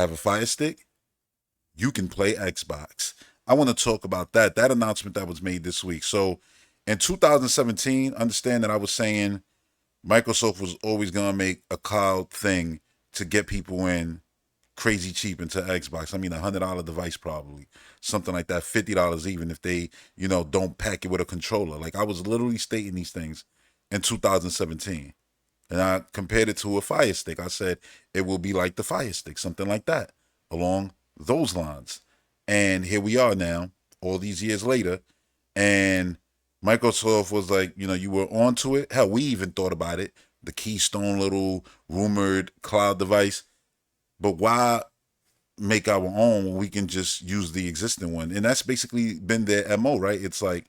have a Fire Stick, you can play Xbox. I want to talk about that announcement that was made this week. So in 2017, understand that I was saying Microsoft was always going to make a cloud thing to get people in crazy cheap into Xbox. I mean, $100 device probably, something like that, $50 even if they, don't pack it with a controller. Like I was literally stating these things in 2017, and I compared it to a Fire Stick. I said it will be like the Fire Stick, something like that, along those lines. And here we are now, all these years later, and Microsoft was like, you were onto it. Hell, we even thought about it. The Keystone little rumored cloud device. But why make our own when we can just use the existing one? And that's basically been their MO, right? It's like,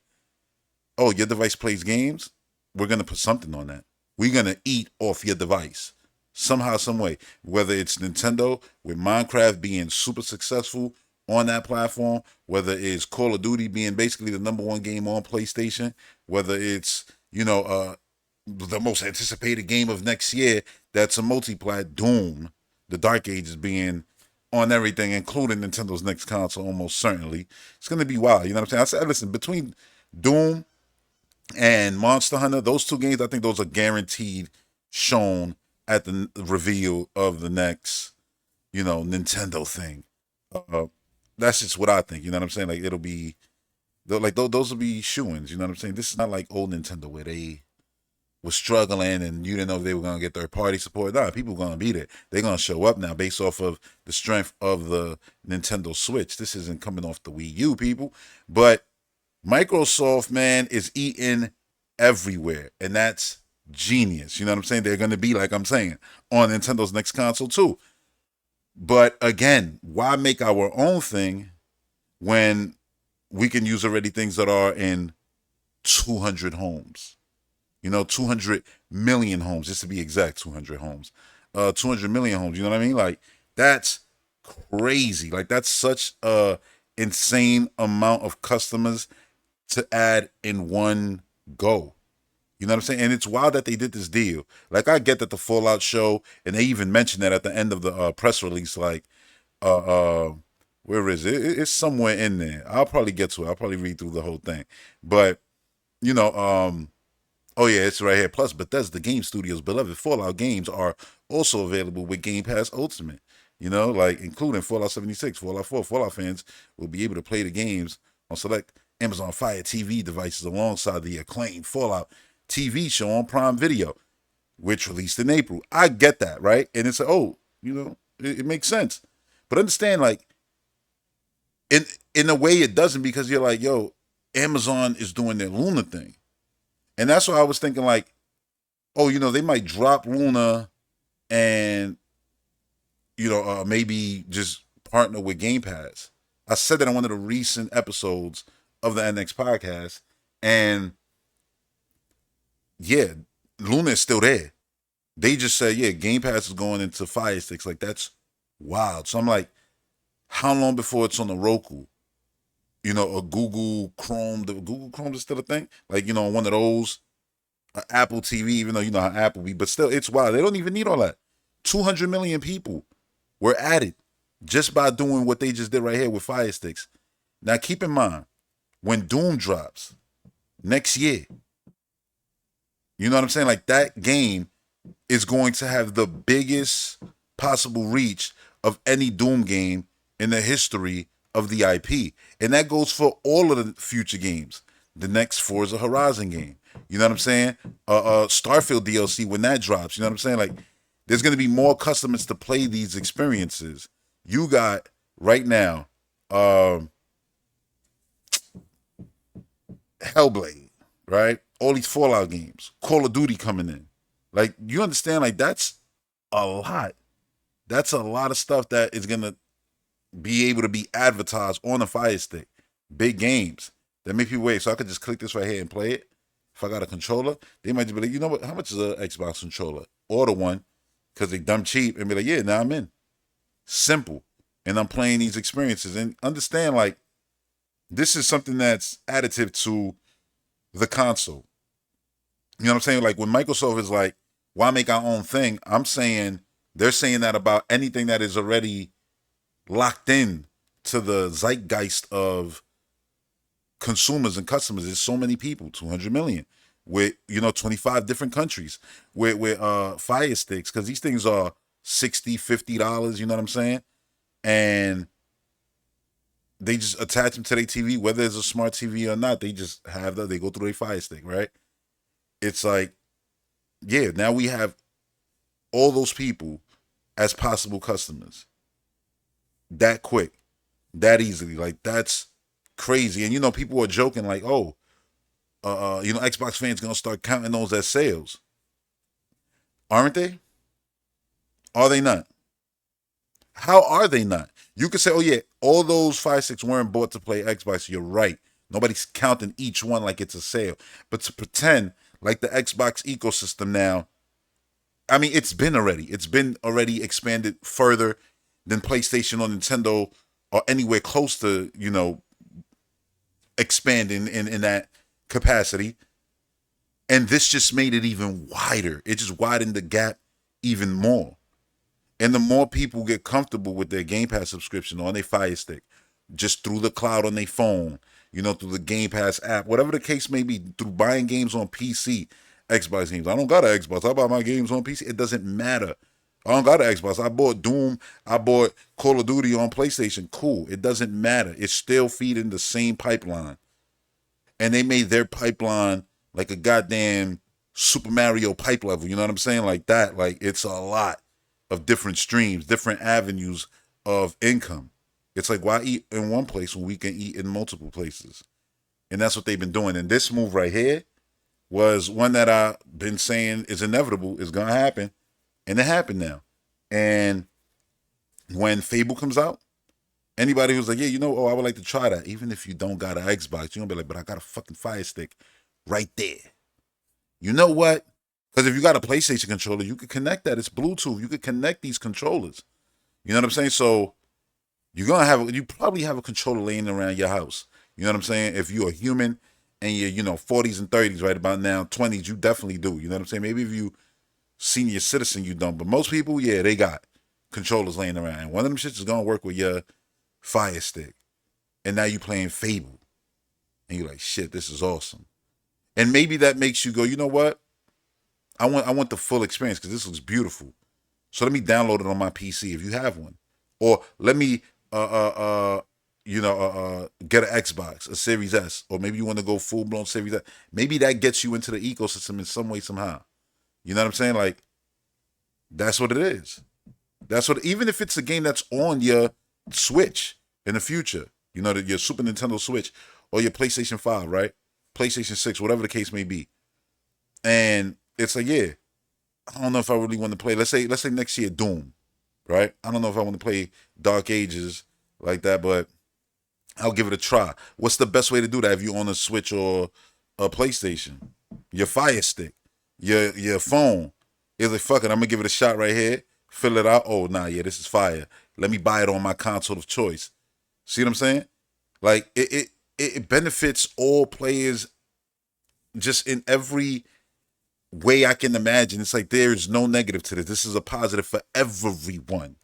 oh, your device plays games? We're going to put something on that. We're going to eat off your device somehow, some way. Whether it's Nintendo with Minecraft being super successful on that platform, whether it's Call of Duty being basically the number one game on PlayStation, whether it's, the most anticipated game of next year that's a multiplat, Doom, the Dark Ages being on everything, including Nintendo's next console, almost certainly. It's going to be wild. You know what I'm saying? I said, listen, between Doom and Monster Hunter, those two games, I think those are guaranteed shown at the reveal of the next, Nintendo thing. Uh, that's just what I think. You know what I'm saying? Like it'll be, like those will be shoo-ins. You know what I'm saying? This is not like old Nintendo where they was struggling and you didn't know if they were going to get third party support. Nah, people are going to be there. They're going to show up now based off of the strength of the Nintendo Switch. This isn't coming off the Wii U, people. But Microsoft, man, is eating everywhere. And that's genius. You know what I'm saying? They're going to be, like I'm saying, on Nintendo's next console too. But again, why make our own thing when we can use already things that are in 200 homes? 200 million homes, just to be exact, 200 homes. 200 million homes, you know what I mean? Like, that's crazy. Like, that's such a insane amount of customers to add in one go. You know what I'm saying? And it's wild that they did this deal. Like, I get that the Fallout show, and they even mentioned that at the end of the press release, like, uh, uh, where is it? It's somewhere in there. I'll probably get to it. I'll probably read through the whole thing. But, you know, oh yeah, it's right here. Plus, Bethesda Game Studios' beloved Fallout games are also available with Game Pass Ultimate. Like including Fallout 76, Fallout 4. Fallout fans will be able to play the games on select Amazon Fire TV devices alongside the acclaimed Fallout TV show on Prime Video, which released in April. I get that, right? And it's like, oh, it makes sense. But understand, like, in in a way, it doesn't because you're like, yo, Amazon is doing their Luna thing. And that's why I was thinking, like, oh, they might drop Luna and, maybe just partner with Game Pass. I said that in one of the recent episodes of the NX podcast. And yeah, Luna is still there. They just said, yeah, Game Pass is going into Fire Sticks. Like, that's wild. So I'm like, how long before it's on the Roku? A Google Chrome. The Google Chrome is still a thing. Like, one of those Apple TV, even though you know how Apple be, but still, it's wild. They don't even need all that. 200 million people were added just by doing what they just did right here with Fire Sticks. Now, keep in mind, when Doom drops next year, you know what I'm saying? Like, that game is going to have the biggest possible reach of any Doom game in the history of the IP. And that goes for all of the future games. The next Forza Horizon game. You know what I'm saying? Starfield DLC when that drops. You know what I'm saying? Like, there's going to be more customers to play these experiences. You got right now, Hellblade, right? All these Fallout games, Call of Duty coming in. Like, you understand? Like, that's a lot. That's a lot of stuff that is going to be able to be advertised on a Fire Stick. Big games that make people wait. So I could just click this right here and play it. If I got a controller, they might just be like, you know what? How much is an Xbox controller? Order one because they dumb cheap and be like, yeah, now I'm in. Simple. And I'm playing these experiences. And understand, like, this is something that's additive to the console. You know what I'm saying? Like, when Microsoft is like, why make our own thing? I'm saying they're saying that about anything that is already locked in to the zeitgeist of consumers and customers. There's so many people, 200 million, with 25 different countries with Fire Sticks, because these things are 60, $50. You know what I'm saying? And they just attach them to their TV, whether it's a smart TV or not. They just have that. They go through their Fire Stick, right? It's like, yeah, now we have all those people as possible customers that quick, that easily. Like, that's crazy. And people are joking like, oh, Xbox fans gonna start counting those as sales, aren't they? Are they not? How are they not? You could say, oh yeah, all those Fire Sticks weren't bought to play Xbox. You're right. Nobody's counting each one like it's a sale. But to pretend like the Xbox ecosystem now, I mean, it's been already. It's been already expanded further than PlayStation or Nintendo or anywhere close to, expanding in that capacity. And this just made it even wider. It just widened the gap even more. And the more people get comfortable with their Game Pass subscription on their Fire Stick, just through the cloud on their phone, through the Game Pass app, whatever the case may be, through buying games on PC, Xbox games. I don't got an Xbox. I buy my games on PC. It doesn't matter. I don't got an Xbox. I bought Doom. I bought Call of Duty on PlayStation. Cool. It doesn't matter. It's still feeding the same pipeline. And they made their pipeline like a goddamn Super Mario pipe level. You know what I'm saying? Like that. Like, it's a lot of different streams, different avenues of income. It's like, why eat in one place when we can eat in multiple places? And that's what they've been doing. And this move right here was one that I've been saying is inevitable, is going to happen. And it happened now. And when Fable comes out, anybody who's like, yeah, I would like to try that. Even if you don't got an Xbox, you're going to be like, but I got a fucking Fire Stick right there. You know what? Because if you got a PlayStation controller, you could connect that. It's Bluetooth. You could connect these controllers. You know what I'm saying? So you probably have a controller laying around your house. You know what I'm saying? If you're a human and you're, 40s and 30s right about now, 20s, you definitely do. You know what I'm saying? Maybe if you senior citizen, you don't. But most people, yeah, they got controllers laying around. And one of them shits is going to work with your Fire Stick. And now you playing Fable. And you're like, shit, this is awesome. And maybe that makes you go, you know what? I want the full experience because this looks beautiful. So let me download it on my PC if you have one, or let me get an Xbox, a Series S, or maybe you want to go full blown Series S. Maybe that gets you into the ecosystem in some way somehow. You know what I'm saying? Like, that's what it is. That's what, even if it's a game that's on your Switch in the future, your Super Nintendo Switch or your PlayStation 5, right? PlayStation 6, whatever the case may be. And it's like, yeah, I don't know if I really want to play. Let's say next year Doom, right? I don't know if I want to play Dark Ages like that, but I'll give it a try. What's the best way to do that if you on a Switch or a PlayStation? Your Fire Stick, your phone. Is like, fuck it, I'm gonna give it a shot right here. Fill it out. Oh nah, yeah, this is fire. Let me buy it on my console of choice. See what I'm saying? Like, it benefits all players just in every way I can imagine. It's like there's no negative to this. This is a positive for everyone,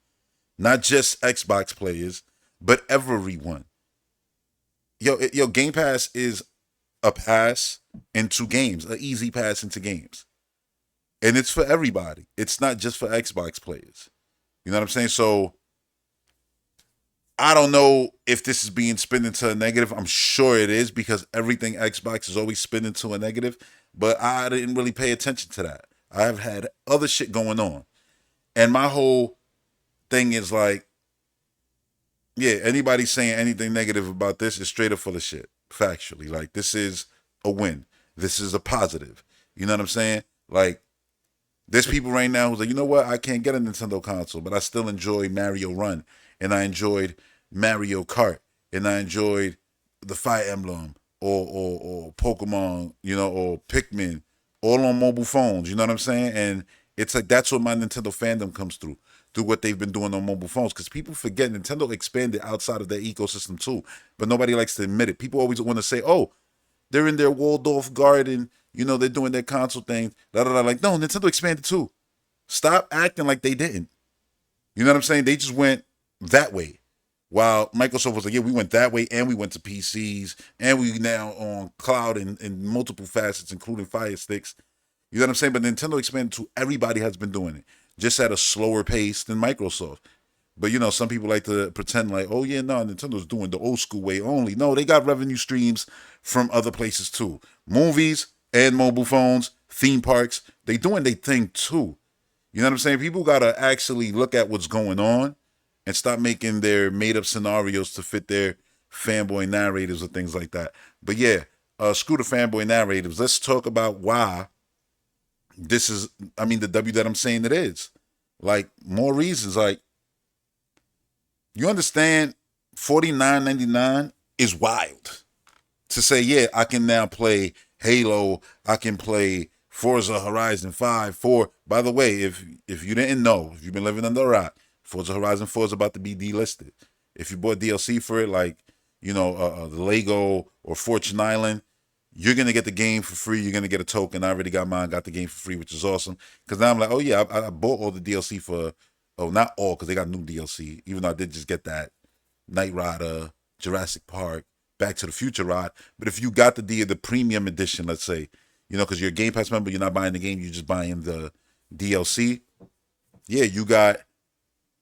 not just Xbox players, but everyone. Yo, Game Pass is a pass into games, an easy pass into games, and it's for everybody. It's not just for Xbox players. You know what I'm saying? So I don't know if this is being spun into a negative. I'm sure it is because everything Xbox is always spinning to a negative. But I didn't really pay attention to that. I've had other shit going on. And my whole thing is like, yeah, anybody saying anything negative about this is straight up full of shit. Factually. Like, this is a win. This is a positive. You know what I'm saying? Like, there's people right now who's like, you know what? I can't get a Nintendo console, but I still enjoy Mario Run. And I enjoyed Mario Kart. And I enjoyed the Fire Emblem or Pokemon, or Pikmin, all on mobile phones. You know what I'm saying? And it's like, that's what my Nintendo fandom comes through what they've been doing on mobile phones. Because people forget Nintendo expanded outside of their ecosystem too, but nobody likes to admit it. People always want to say, oh, they're in their Waldorf garden, they're doing their console thing, da da da. Like, no, Nintendo expanded too. Stop acting like they didn't. You know what I'm saying? They just went that way. While Microsoft was like, yeah, we went that way and we went to PCs and we now on cloud in multiple facets, including Fire Sticks. You know what I'm saying? But Nintendo expanded to everybody has been doing it, just at a slower pace than Microsoft. But you know, some people like to pretend like, oh yeah, no, Nintendo's doing the old school way only. No, they got revenue streams from other places too. Movies and mobile phones, theme parks, they doing their thing too. You know what I'm saying? People gotta actually look at what's going on and stop making their made up scenarios to fit their fanboy narratives or things like that. But yeah, screw the fanboy narratives. Let's talk about why this is, I mean, the W that I'm saying it is. Like, more reasons. Like, you understand, 49.99 is wild. To say, yeah, I can now play Halo, I can play Forza Horizon 5, 4. By the way, if you didn't know, if you've been living under a rock, Forza Horizon 4 is about to be delisted. If you bought DLC for it, like, you know, the Lego or Fortune Island, you're gonna get the game for free. You're gonna get a token. I already got mine, got the game for free, which is awesome. Because now I'm like, oh yeah, I bought all the DLC for, oh not all, because they got new DLC. Even though I did just get that Knight Rider, Jurassic Park, Back to the Future ride. But if you got the premium edition, let's say, you know, because you're a Game Pass member, you're not buying the game, you're just buying the DLC. Yeah, you got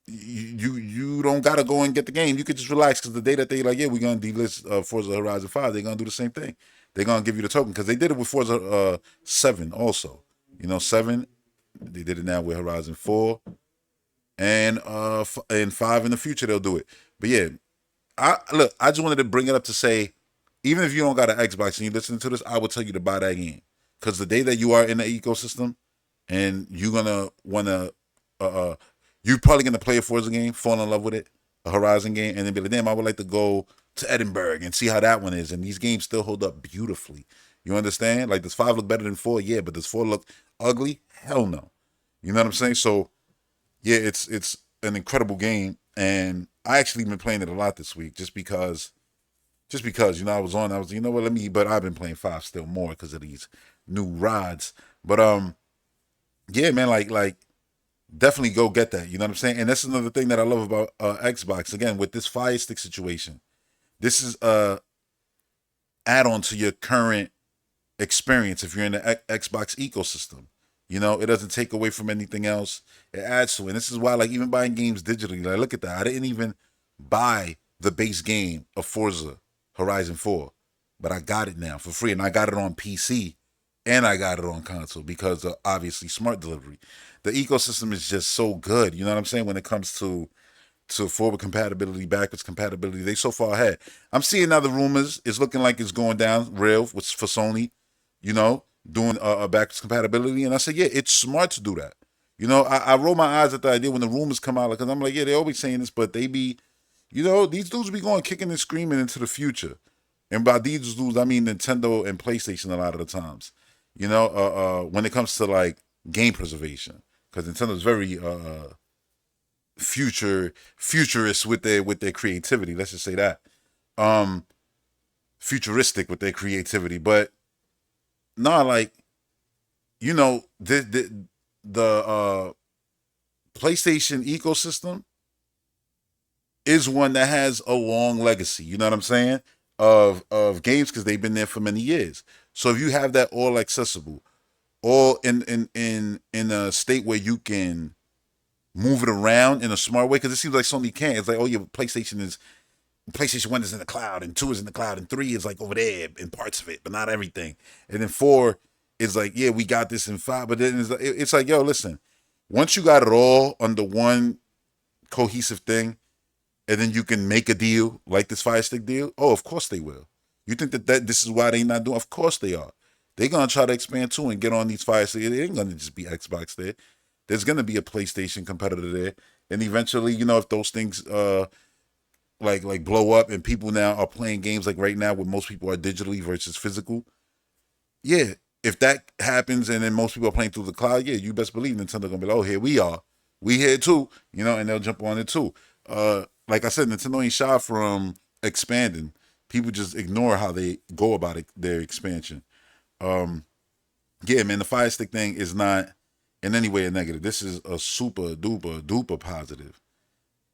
you don't gotta go and get the game. You could just relax because the day that they like, yeah, we're gonna delist Forza Horizon 5, they're gonna do the same thing. They're gonna give you the token because they did it with Forza 7 also. You know, 7, they did it now with Horizon 4 and 5 in the future they'll do it. But yeah, I just wanted to bring it up to say, even if you don't got an Xbox and you listen to this, I would tell you to buy that game. Because the day that you are in the ecosystem and you're gonna wanna you're probably gonna play a Forza game, fall in love with it, a Horizon game, and then be like, damn, I would like to go to Edinburgh and see how that one is. And these games still hold up beautifully. You understand? Like, does 5 look better than 4? Yeah, but does 4 look ugly? Hell no. You know what I'm saying? So yeah, it's an incredible game, and I actually been playing it a lot this week just because you know I was you know what, let me, but I've been playing 5 still more because of these new rods. But yeah, man, like definitely go get that. You know what I'm saying? And that's another thing that I love about Xbox. Again, with this Fire Stick situation, this is a add on to your current experience if you're in the Xbox ecosystem. You know, it doesn't take away from anything else. It adds to it. And this is why, like, even buying games digitally, like, look at that. I didn't even buy the base game of Forza Horizon 4, but I got it now for free. And I got it on PC and I got it on console because of obviously smart delivery. The ecosystem is just so good. You know what I'm saying? When it comes to forward compatibility, backwards compatibility, they so far ahead. I'm seeing now the rumors. It's looking like it's going down real for Sony, you know, doing backwards compatibility. And I said, yeah, it's smart to do that. You know, I roll my eyes at the idea when the rumors come out because I'm like, yeah, they always saying this, but they be, you know, these dudes be going kicking and screaming into the future. And by these dudes, I mean Nintendo and PlayStation a lot of the times. You know, when it comes to like game preservation, because Nintendo's very futurist with their creativity. Let's just say that. Um, Futuristic with their creativity, but not like, you know, the PlayStation ecosystem is one that has a long legacy. You know what I'm saying? Of games because they've been there for many years. So if you have that all accessible, all in a state where you can move it around in a smart way, because it seems like Sony can't. It's like, oh yeah, PlayStation 1 is in the cloud, and 2 is in the cloud, and 3 is like over there in parts of it, but not everything. And then 4 is like, yeah, we got this in 5, but then it's like, yo, listen, once you got it all under one cohesive thing, and then you can make a deal like this Fire Stick deal, oh, of course they will. You think that this is why they not doing? Of course they are. They're gonna try to expand too and get on these Fire Stick. It ain't gonna just be Xbox there. There's gonna be a PlayStation competitor there, and eventually, you know, if those things like blow up and people now are playing games like right now where most people are digitally versus physical, yeah, if that happens and then most people are playing through the cloud, yeah, you best believe Nintendo gonna be like, oh, here we are, we here too, you know, and they'll jump on it too. Like I said, Nintendo ain't shy from expanding. People just ignore how they go about it, their expansion. Um, yeah, man, the Fire Stick thing is not in any way a negative. This is a super duper duper positive.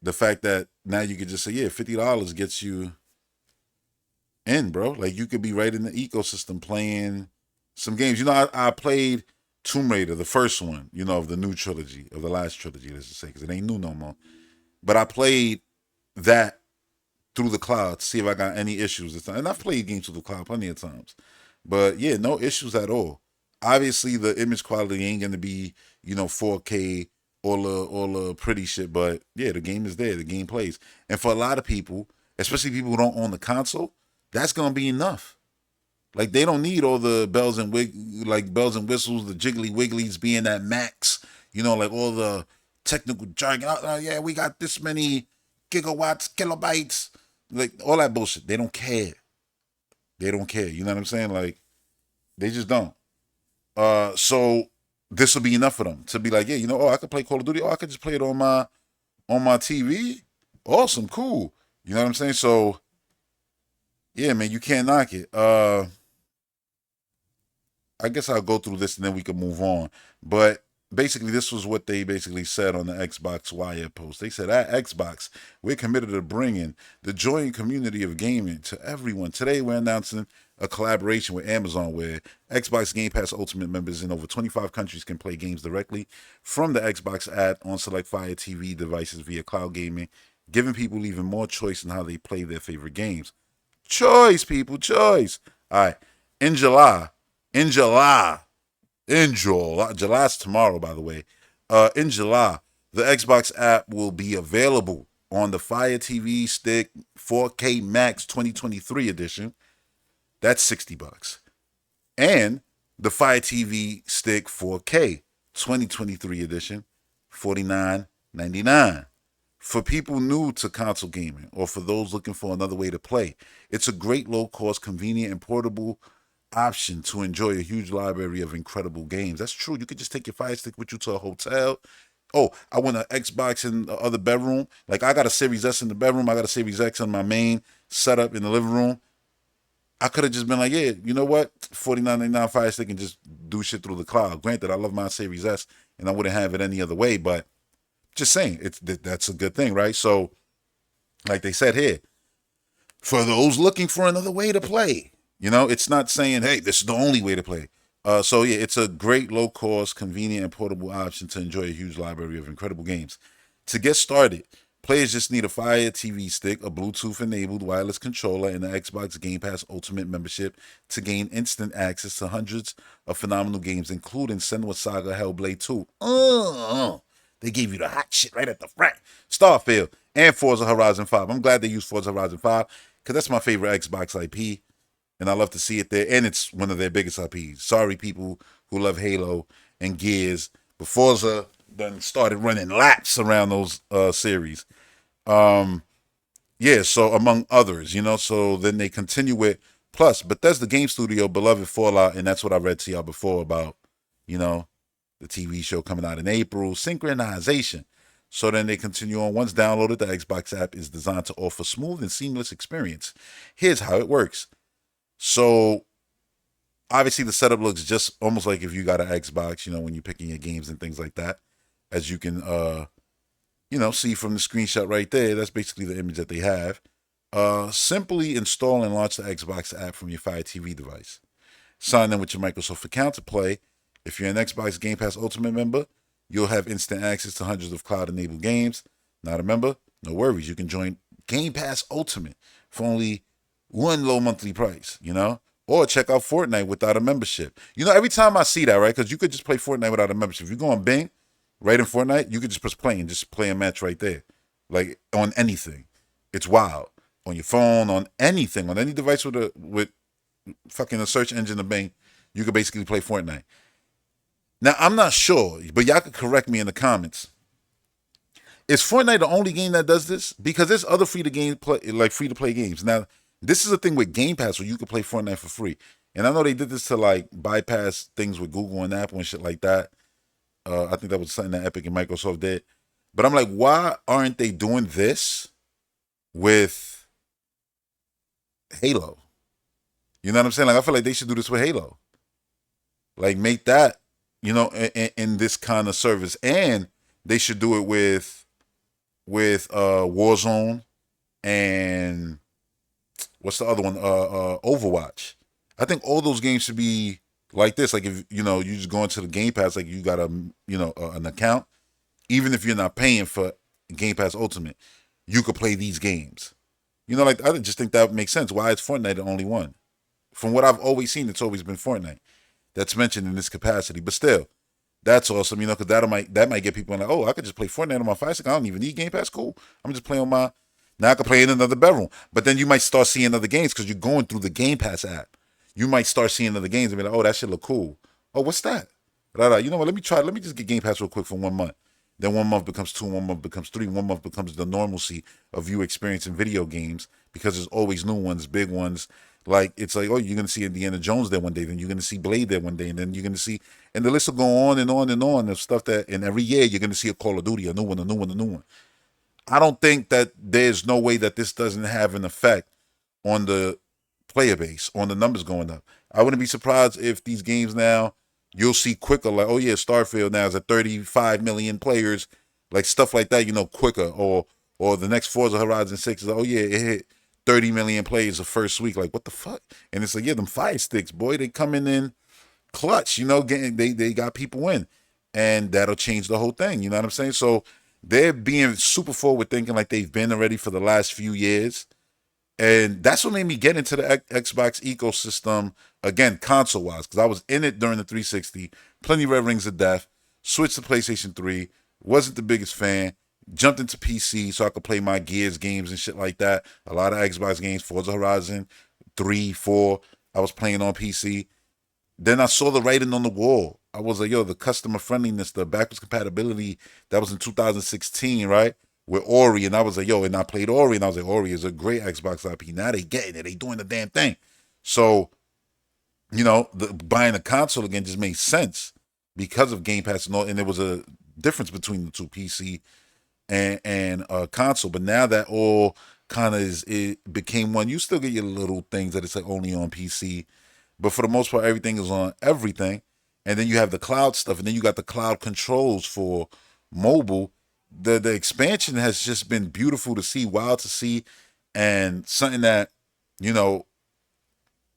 the fact that now you could just say, yeah, $50 gets you in, bro. Like you could be right in the ecosystem playing some games. I played Tomb Raider, the first one, of the new trilogy, of the last trilogy, let's just say, because it ain't new no more. But I played that through the cloud to see if I got any issues this time. And I've played games through the cloud plenty of times. But yeah, no issues at all. Obviously the image quality ain't gonna be, 4K, all the pretty shit, but yeah, the game is there, the game plays. And for a lot of people, especially people who don't own the console, that's gonna be enough. Like they don't need all the bells and whistles, the jiggly wigglies being at max, like all the technical jargon. Yeah, we got this many gigawatts, kilobytes, like all that bullshit. They don't care. They don't care. You know what I'm saying? Like they just don't. So this will be enough for them to be like, yeah, I could play Call of Duty. Oh, I could just play it on my TV. Awesome, cool. You know what I'm saying? So yeah, man, you can't knock it. I guess I'll go through this and then we can move on. But basically, this was what they basically said on the Xbox Wire post. They said, at Xbox, we're committed to bringing the joy and community of gaming to everyone. Today, we're announcing a collaboration with Amazon where Xbox Game Pass Ultimate members in over 25 countries can play games directly from the Xbox app on select Fire TV devices via cloud gaming, giving people even more choice in how they play their favorite games. Choice, people, choice. All right. In July, in July, July's tomorrow, by the way. In July, the Xbox app will be available on the Fire TV Stick 4K Max 2023 edition. That's $60. And the Fire TV Stick 4K 2023 edition, $49.99. For people new to console gaming or for those looking for another way to play, it's a great low cost, convenient, and portable option to enjoy a huge library of incredible games. That's true. You could just take your Fire Stick with you to a hotel. Oh, I want an Xbox in the other bedroom. Like I got a Series S in the bedroom. I got a Series X on my main setup in the living room. I could have just been like, yeah, you know what? $49.99 Fire Stick and just do shit through the cloud. Granted, I love my Series S and I wouldn't have it any other way, but just saying, that's a good thing, right? So, like they said here, for those looking for another way to play, it's not saying, hey, this is the only way to play. So yeah, it's a great low cost, convenient, and portable option to enjoy a huge library of incredible games. To get started, players just need a Fire TV Stick, a Bluetooth enabled wireless controller, and an Xbox Game Pass Ultimate membership to gain instant access to hundreds of phenomenal games, including Senua Saga Hellblade 2. They gave you the hot shit right at the front. Starfield and Forza Horizon 5. I'm glad they used Forza Horizon 5 because that's my favorite Xbox IP. And I love to see it there. And it's one of their biggest IPs. Sorry, people who love Halo and Gears. But Forza done started running laps around those series. Yeah, so among others, so then they continue with plus Bethesda Game Studio, beloved Fallout, and that's what I read to y'all before about, the TV show coming out in April, synchronization. So then they continue on. Once downloaded, the Xbox app is designed to offer smooth and seamless experience. Here's how it works. So obviously the setup looks just almost like if you got an Xbox, when you're picking your games and things like that. As you can see from the screenshot right there, that's basically the image that they have. Simply install and launch the Xbox app from your Fire TV device. Sign in with your Microsoft account to play. If you're an Xbox Game Pass Ultimate member, you'll have instant access to hundreds of cloud-enabled games. Not a member? No worries. You can join Game Pass Ultimate for only one low monthly price, Or check out Fortnite without a membership. Every time I see that, right, because you could just play Fortnite without a membership. If you go on Bing, right in Fortnite, you could just press play and just play a match right there. Like, on anything. It's wild. On your phone, on anything, on any device with fucking a search engine of Bing, you could basically play Fortnite. Now, I'm not sure, but y'all could correct me in the comments. Is Fortnite the only game that does this? Because there's other free to play games. Now, this is a thing with Game Pass where you can play Fortnite for free. And I know they did this to like bypass things with Google and Apple and shit like that. I think that was something that Epic and Microsoft did. But I'm like, why aren't they doing this with Halo? You know what I'm saying? Like, I feel like they should do this with Halo. Like, make that, in this kind of service. And they should do it with with Warzone and what's the other one? Overwatch. I think all those games should be like this. Like if you just go into the Game Pass, like you got an account. Even if you're not paying for Game Pass Ultimate, you could play these games. Like I just think that makes sense. Why is Fortnite the only one? From what I've always seen, it's always been Fortnite that's mentioned in this capacity. But still, that's awesome, because that might get people like, oh, I could just play Fortnite on my Fire Stick. I don't even need Game Pass. Cool. I'm just playing on my. Now I can play in another bedroom. But then you might start seeing other games because you're going through the Game Pass app. You might start seeing other games and be like, oh, that shit look cool. Oh, what's that? You know what? Let me try. Let me just get Game Pass real quick for 1 month. Then 1 month becomes 2, 1 month becomes 3, 1 month becomes the normalcy of you experiencing video games because there's always new ones, big ones. Like it's like, oh, you're gonna see Indiana Jones there one day, then you're gonna see Blade there one day, and then you're gonna see, and the list will go on and on and on of stuff that, and every year you're gonna see a Call of Duty, a new one, a new one, a new one. I don't think that there's no way that this doesn't have an effect on the player base, on the numbers going up. I wouldn't be surprised if these games now you'll see quicker, like, oh yeah, Starfield now is at 35 million players, like stuff like that, quicker. Or the next Forza Horizon 6 is, oh yeah, it hit 30 million players the first week. Like, what the fuck? And it's like, yeah, them Fire Sticks, boy, they coming in clutch, getting they got people in. And that'll change the whole thing. You know what I'm saying? So they're being super forward thinking like they've been already for the last few years. And that's what made me get into the Xbox ecosystem again, console wise, because I was in it during the 360, plenty Red Rings of Death, switched to PlayStation 3, wasn't the biggest fan, jumped into PC so I could play my Gears games and shit like that. A lot of Xbox games, Forza Horizon 3, 4, I was playing on PC. Then I saw the writing on the wall. I was like, yo, the customer friendliness, the backwards compatibility, that was in 2016, right? With Ori. And I was like, yo, and I played Ori, and I was like, Ori is a great Xbox IP. Now they getting it. They doing the damn thing. So, buying a console again just made sense because of Game Pass and all. And there was a difference between the two, PC and console. But now that all kind of it became one, you still get your little things that it's like only on PC, but for the most part, everything is on everything. And then you have the cloud stuff, and then you got the cloud controls for mobile. The expansion has just been beautiful to see, wild to see, and something that, you know,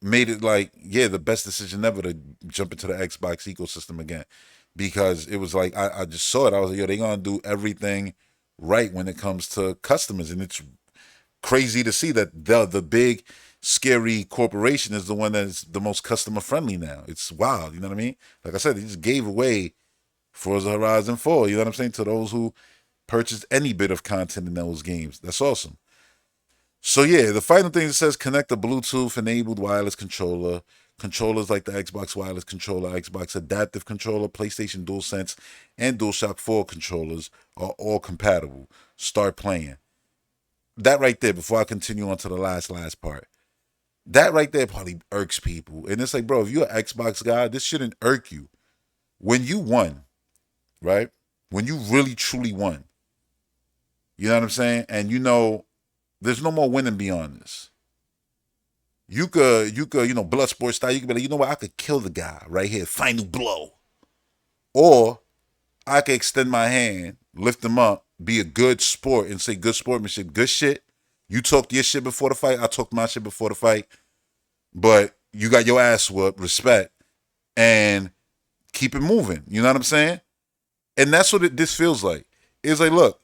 made it like, yeah, the best decision ever to jump into the Xbox ecosystem again. Because it was like I just saw it. I was like, yo, they gonna do everything right when it comes to customers. And it's crazy to see that the big scary corporation is the one that's the most customer friendly now. It's wild, you know what I mean? Like I said, they just gave away Forza Horizon 4, you know what I'm saying, to those who purchased any bit of content in those games. That's awesome. So yeah, the final thing it says connect a Bluetooth enabled wireless controller. Controllers like the Xbox wireless controller, Xbox adaptive controller, PlayStation DualSense, and DualShock 4 controllers are all compatible. Start playing. That right there, before I continue on to the last part, that right there probably irks people. And it's like, bro, if you're an Xbox guy, this shouldn't irk you. When you won, right? When you really truly won, you know what I'm saying? And there's no more winning beyond this. You could, blood sports style, you could be like, you know what, I could kill the guy right here, final blow. Or I could extend my hand, lift him up, be a good sport and say good sportsmanship, good shit. You talked your shit before the fight, I talked my shit before the fight. But you got your ass whooped, respect, and keep it moving. You know what I'm saying? And that's what this feels like. It's like, look,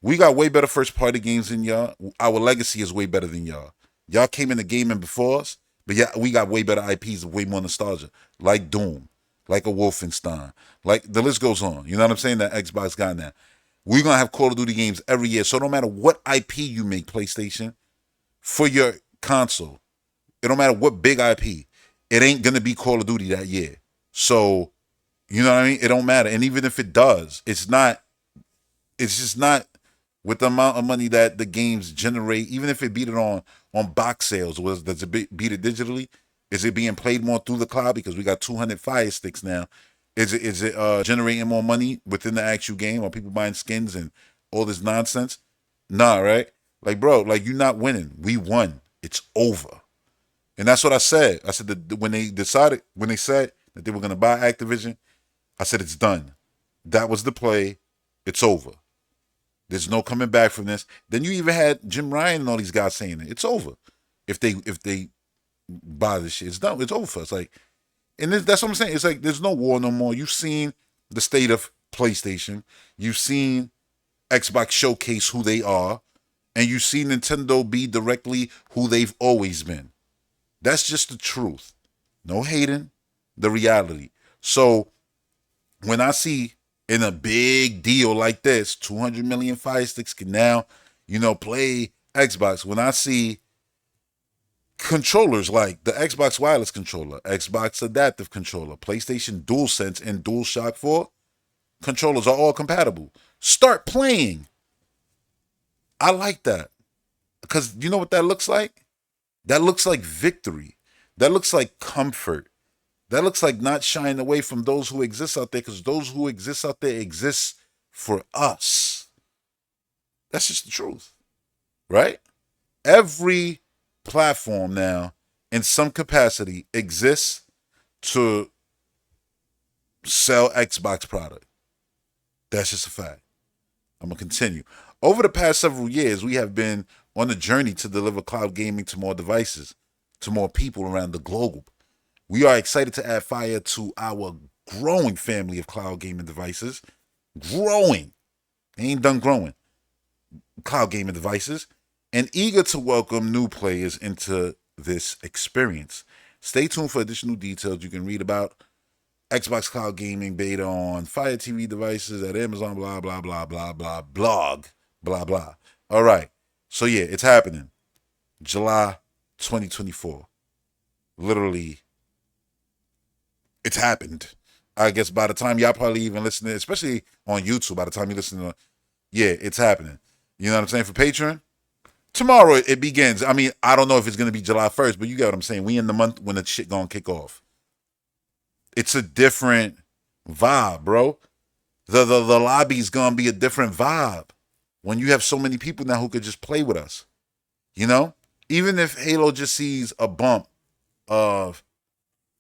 we got way better first party games than y'all. Our legacy is way better than y'all. Y'all came in the gaming before us, but yeah, we got way better IPs with way more nostalgia, like Doom, like a Wolfenstein, like the list goes on. You know what I'm saying? That Xbox got now. We're gonna have Call of Duty games every year. So no matter what IP you make, PlayStation, for your console, it don't matter what big IP, it ain't gonna be Call of Duty that year. So, you know what I mean? It don't matter. And even if it does, it's just not with the amount of money that the games generate, even if it beat it on box sales, does it beat it digitally? Is it being played more through the cloud because we got 200 Fire Sticks now? Is it generating more money within the actual game? Are people buying skins and all this nonsense? Nah, right? Like, bro, like you're not winning. We won. It's over. And that's what I said. I said that when they said that they were going to buy Activision, I said it's done. That was the play. It's over. There's no coming back from this. Then you even had Jim Ryan and all these guys saying it. It's over. If they buy this shit, it's done. It's over for us. Like, and that's what I'm saying. It's like there's no war no more. You've seen the state of PlayStation. You've seen Xbox showcase who they are, and you see Nintendo be directly who they've always been. That's just the truth. No hating, the reality. So when I see in a big deal like this, 200 million Fire Sticks can now, play Xbox. When I see controllers like the Xbox Wireless Controller, Xbox Adaptive Controller, PlayStation DualSense, and DualShock 4 controllers are all compatible. Start playing. I like that. Because you know what that looks like? That looks like victory. That looks like comfort. That looks like not shying away from those who exist out there, because those who exist out there exist for us. That's just the truth, right? Every platform now, in some capacity, exists to sell Xbox product. That's just a fact. I'm going to continue. Over the past several years, we have been on a journey to deliver cloud gaming to more devices, to more people around the globe. We are excited to add Fire to our growing family of cloud gaming devices. Growing. They ain't done growing. Cloud gaming devices. And eager to welcome new players into this experience. Stay tuned for additional details. You can read about Xbox Cloud Gaming beta on Fire TV devices at Amazon, blah, blah, blah, blah, blah, blog, blah, blah. All right. So, yeah, it's happening. July 2024. Literally, it's happened. I guess by the time y'all probably even listening, especially on YouTube, by the time you listen to, yeah, it's happening. You know what I'm saying? For Patreon, tomorrow it begins. I mean, I don't know if it's going to be July 1st, but you get what I'm saying. We in the month when the shit going to kick off. It's a different vibe, bro. The lobby's going to be a different vibe when you have so many people now who could just play with us. You know? Even if Halo just sees a bump of,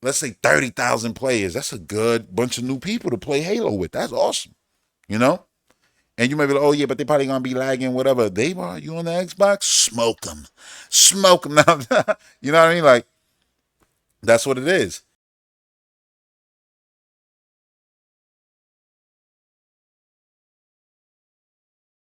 let's say, 30,000 players, that's a good bunch of new people to play Halo with. That's awesome. You know? And you might be like, oh, yeah, but they probably going to be lagging, whatever. They are. You on the Xbox? Smoke them. Smoke them. You know what I mean? Like, that's what it is.